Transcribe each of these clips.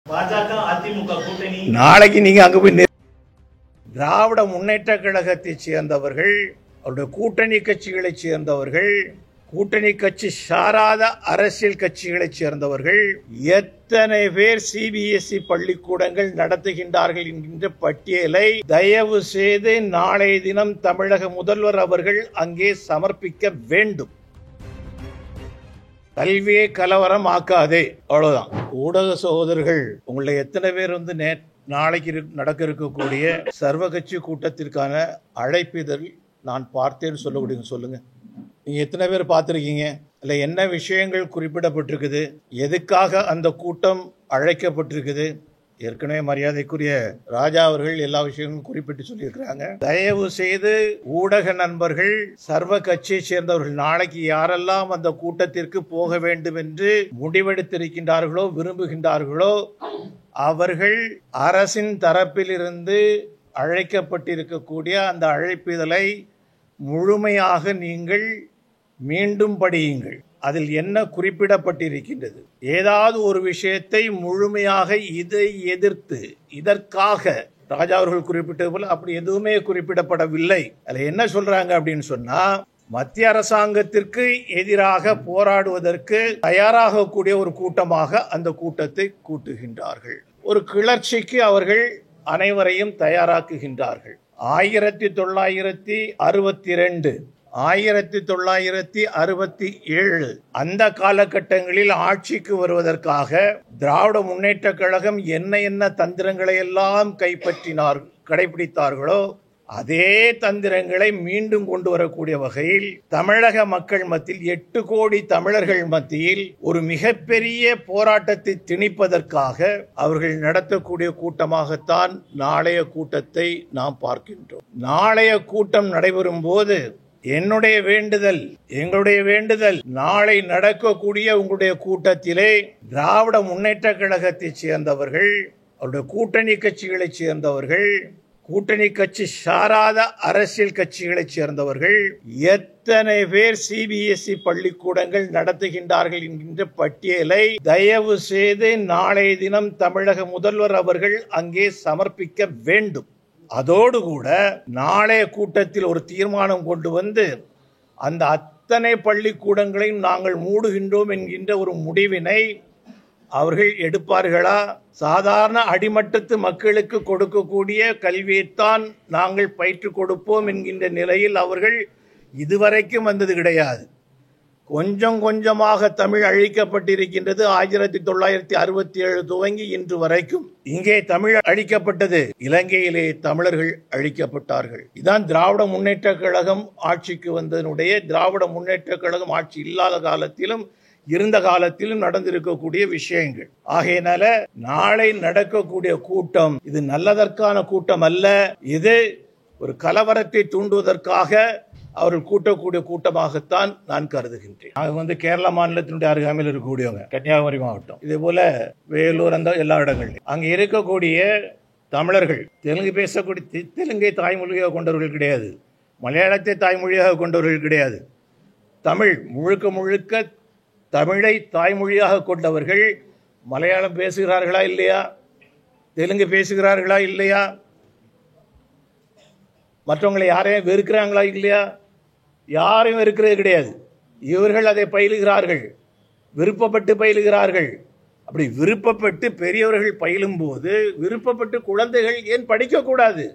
பாஜக அதிமுக கூட்டணி நாளைக்கு நீங்க அங்க போய் திராவிட முன்னேற்ற கழகத்தை சேர்ந்தவர்கள், அவருடைய கூட்டணி கட்சிகளை சேர்ந்தவர்கள், கூட்டணி கட்சி சாராத அரசியல் கட்சிகளை சேர்ந்தவர்கள் எத்தனை பேர் சிபிஎஸ்இ பள்ளிக்கூடங்கள் நடத்துகின்றார்கள் என்கின்ற பட்டியலை தயவு செய்து நாளைய தினம் தமிழக முதல்வர் அவர்கள் அங்கே சமர்ப்பிக்க வேண்டும். கல்வியை கலவரம் ஆக்காதே, அவ்வளவுதான். ஊடக சகோதரர்கள், உங்களை எத்தனை பேர் நாளைக்கு நடக்க இருக்கக்கூடிய சர்வ கட்சி கூட்டத்திற்கான அழைப்பிதழ் நான் பார்த்தேன்னு சொல்லக்கூடிய சொல்லுங்க. நீங்க எத்தனை பேர் பார்த்திருக்கீங்க? இல்ல என்ன விஷயங்கள் குறிப்பிடப்பட்டிருக்குது? எதுக்காக அந்த கூட்டம் அழைக்கப்பட்டிருக்குது? ஏற்கனவே மரியாதைக்குரிய ராஜா அவர்கள் எல்லா விஷயங்களும் குறிப்பிட்டு சொல்லியிருக்கிறாங்க. தயவு செய்து ஊடக நண்பர்கள், சர்வ கட்சியை சேர்ந்தவர்கள் நாளைக்கு யாரெல்லாம் அந்த கூட்டத்திற்கு போக வேண்டும் என்று முடிவெடுத்திருக்கின்றார்களோ, விரும்புகின்றார்களோ, அவர்கள் அரசின் தரப்பிலிருந்து அழைக்கப்பட்டிருக்கக்கூடிய அந்த அழைப்பிதழை முழுமையாக நீங்கள் மீண்டும் படியுங்கள். அதில் என்ன குறிப்பிடப்பட்டிருக்கின்றது? ஏதாவது ஒரு விஷயத்தை முழுமையாக இதை எதிர்த்து இதற்காக ராஜா அவர்கள் குறிப்பிட்டது போல அப்படி எதுவுமே குறிப்பிடப்படவில்லை. அதில் என்ன சொல்றாங்க அப்படின்னு சொன்னா, மத்திய அரசாங்கத்திற்கு எதிராக போராடுவதற்கு தயாராகக்கூடிய ஒரு கூட்டமாக அந்த கூட்டத்தை கூட்டுகின்றார்கள். ஒரு கிளர்ச்சிக்கு அவர்கள் அனைவரையும் தயாராக்குகின்றார்கள். 1962, 1967 அந்த காலகட்டங்களில் ஆட்சிக்கு வருவதற்காக திராவிட முன்னேற்ற கழகம் என்ன தந்திரங்களை எல்லாம் கடைபிடித்தார்களோ அதே தந்திரங்களை மீண்டும் கொண்டு வரக்கூடிய வகையில் தமிழக மக்கள் மத்தியில் 8 கோடி தமிழர்கள் மத்தியில் ஒரு மிகப்பெரிய போராட்டத்தை திணிப்பதற்காக அவர்கள் நடத்தக்கூடிய கூட்டமாகத்தான் நாளைய கூட்டத்தை நாம் பார்க்கின்றோம். நாளைய கூட்டம் நடைபெறும் போது எங்களுடைய வேண்டுதல் நாளை நடக்கக்கூடிய உங்களுடைய கூட்டத்திலே திராவிட முன்னேற்ற கழகத்தை சேர்ந்தவர்கள், அவருடைய கூட்டணி கட்சிகளை சேர்ந்தவர்கள், கூட்டணி கட்சி சாராத அரசியல் கட்சிகளை சேர்ந்தவர்கள் எத்தனை பேர் சிபிஎஸ்இ பள்ளிக்கூடங்கள் நடத்துகின்றார்கள் என்கின்ற பட்டியலை தயவு செய்து நாளைய தினம் தமிழக முதல்வர் அவர்கள் அங்கே சமர்ப்பிக்க வேண்டும். அதோடு கூட நாளைய கூட்டத்தில் ஒரு தீர்மானம் கொண்டு வந்து அந்த அத்தனை பள்ளிக்கூடங்களையும் நாங்கள் மூடுகின்றோம் என்கின்ற ஒரு முடிவினை அவர்கள் எடுப்பார்களா? சாதாரண அடிமட்டத்து மக்களுக்கு கொடுக்கக்கூடிய கல்வியைத்தான் நாங்கள் பயிற்றுக் கொடுப்போம் என்கின்ற நிலையில் அவர்கள் இதுவரைக்கும் வந்தது கிடையாது. கொஞ்சம் கொஞ்சமாக தமிழ் அழிக்கப்பட்டிருக்கின்றது. 1967 துவங்கி இன்று வரைக்கும் இங்கே தமிழ் அழிக்கப்பட்டது. இலங்கையிலே தமிழர்கள் அழிக்கப்பட்டார்கள். இதான் திராவிட முன்னேற்ற கழகம் ஆட்சிக்கு வந்ததனுடைய, திராவிட முன்னேற்ற கழகம் ஆட்சி இல்லாத காலத்திலும் இருந்த காலத்திலும் நடந்திருக்கக்கூடிய விஷயங்கள். ஆகையினால நாளை நடக்கக்கூடிய கூட்டம் இது நல்லதற்கான கூட்டம் அல்ல. இது ஒரு கலவரத்தை தூண்டுவதற்காக அவர்கள் கூட்டக்கூடிய கூட்டமாகத்தான் நான் கருதுகின்றேன். அவங்க கேரள மாநிலத்தினுடைய அருகாமையில் இருக்கக்கூடியவங்க, கன்னியாகுமரி மாவட்டம், இதே போல வேலூர், அந்த எல்லா இடங்களையும் அங்கே இருக்கக்கூடிய தமிழர்கள் தெலுங்கு பேசக்கூடிய, தெலுங்கை தாய்மொழியாக கொண்டவர்கள் கிடையாது, மலையாளத்தை தாய்மொழியாக கொண்டவர்கள் கிடையாது. தமிழ் முழுக்க தமிழை தாய்மொழியாக கொண்டவர்கள் மலையாளம் பேசுகிறார்களா இல்லையா? தெலுங்கு பேசுகிறார்களா இல்லையா? மற்றவங்களை யாரையும் வெறுக்கிறாங்களா இல்லையா? யாரையும் வெறுக்கிறது கிடையாது. இவர்கள் அதை பயிலுகிறார்கள், விருப்பப்பட்டு பயிலுகிறார்கள். அப்படி விருப்பப்பட்டு பெரியவர்கள் பயிலும் போது விருப்பப்பட்டு குழந்தைகள் ஏன் படிக்க கூடாது?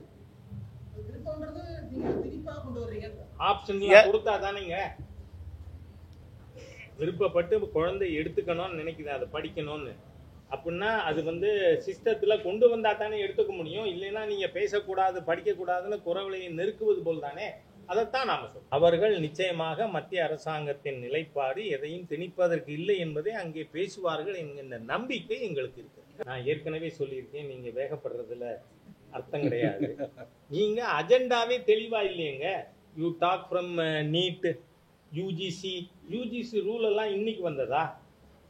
விருப்பப்பட்டு குழந்தை எடுத்துக்கணும்னு நினைக்குது, அதை படிக்கணும்னு. அப்படின்னா அது சிஸ்டத்துல கொண்டு வந்தா தானே எடுத்துக்க முடியும். இல்லைன்னா நீங்க பேசக்கூடாது, படிக்கக்கூடாதுன்னு குறவலையை நெருக்குவது போல் தானே. அதைத்தான் நாம சொல்றோம். அவர்கள் நிச்சயமாக மத்திய அரசாங்கத்தின் நிலைப்பாடு எதையும் திணிப்பதற்கு இல்லை என்பதை அங்கே பேசுவார்கள் என்கின்ற நம்பிக்கை எங்களுக்கு இருக்கு. நான் ஏற்கனவே சொல்லியிருக்கேன், நீங்க வேகப்படுறதுல அர்த்தம் கிடையாது. நீங்க அஜெண்டாவே தெளிவா இல்லையங்க. You talk from NEET, UGC rule எல்லாம் இன்னைக்கு வந்ததா?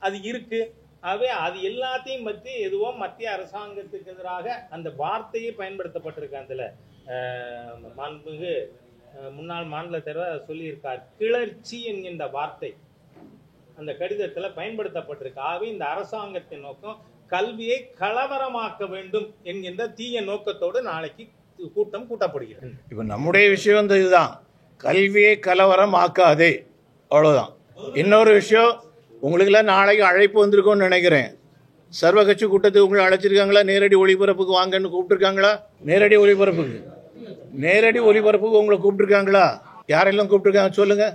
அது இருக்கு. ஆகவே அது எல்லாத்தையும் பற்றி எதுவும் மத்திய அரசாங்கத்துக்கு எதிராக அந்த வார்த்தையே பயன்படுத்தப்பட்டிருக்கு. அதுல மாண்புமிகு முன்னாள் மாநில தலைவர் சொல்லியிருக்கார், கிளர்ச்சி என்கின்ற வார்த்தை அந்த கடிதத்தில் பயன்படுத்தப்பட்டிருக்கு. ஆகவே இந்த அரசாங்கத்தின் நோக்கம் கல்வியை கலவரமாக்க வேண்டும் என்கின்ற தீய நோக்கத்தோடு நாளைக்கு கூட்டம் கூட்டப்படுகிறது. இப்ப நம்முடைய விஷயம் வந்து இதுதான், கல்வியை கலவரம் ஆக்காதே, அவ்வளவுதான். இன்னொரு விஷயம், உங்களுக்கெல்லாம் நாளைக்கு அழைப்பு வந்திருக்கும்னு நினைக்கிறேன். சர்வ கட்சி கூட்டத்துக்கு உங்களை அழைச்சிருக்காங்களா? நேரடி ஒளிபரப்புக்கு வாங்கன்னு கூப்பிட்டுருக்காங்களா? நேரடி ஒளிபரப்புக்கு உங்களை கூப்பிட்டுருக்காங்களா? யாரெல்லாம் கூப்பிட்டுருக்காங்க சொல்லுங்க,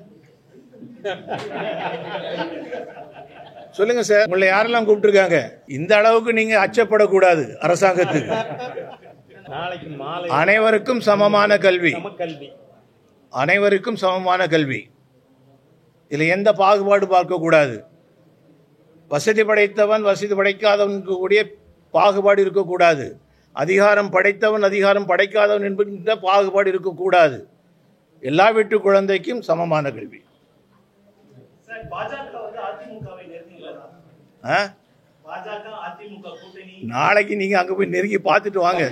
சொல்லுங்க சார், உங்களை யாரெல்லாம் கூப்பிட்டுருக்காங்க? இந்த அளவுக்கு நீங்க அச்சப்படக்கூடாது அரசாங்கத்துக்கு. நாளைக்கு மாலை அனைவருக்கும் சமமான கல்வி, சமக்கல்வி, அனைவருக்கும் சமமான கல்வி. இதுல எந்த பாகுபாடு பார்க்க கூடாது. வசதி படைத்தவன் வசதி படைக்காதவனுக்கு கூடிய பாகுபாடு இருக்கக்கூடாது. அதிகாரம் படைத்தவன் அதிகாரம் படைக்காதவன் என்கின்ற பாகுபாடு இருக்கக்கூடாது. எல்லா வீட்டு குழந்தைக்கும் சமமான கல்வி. பாஜக அதிமுக கூட்டணி நாளைக்கு நீங்க அங்க போய் நெருங்கி பார்த்துட்டு வாங்க.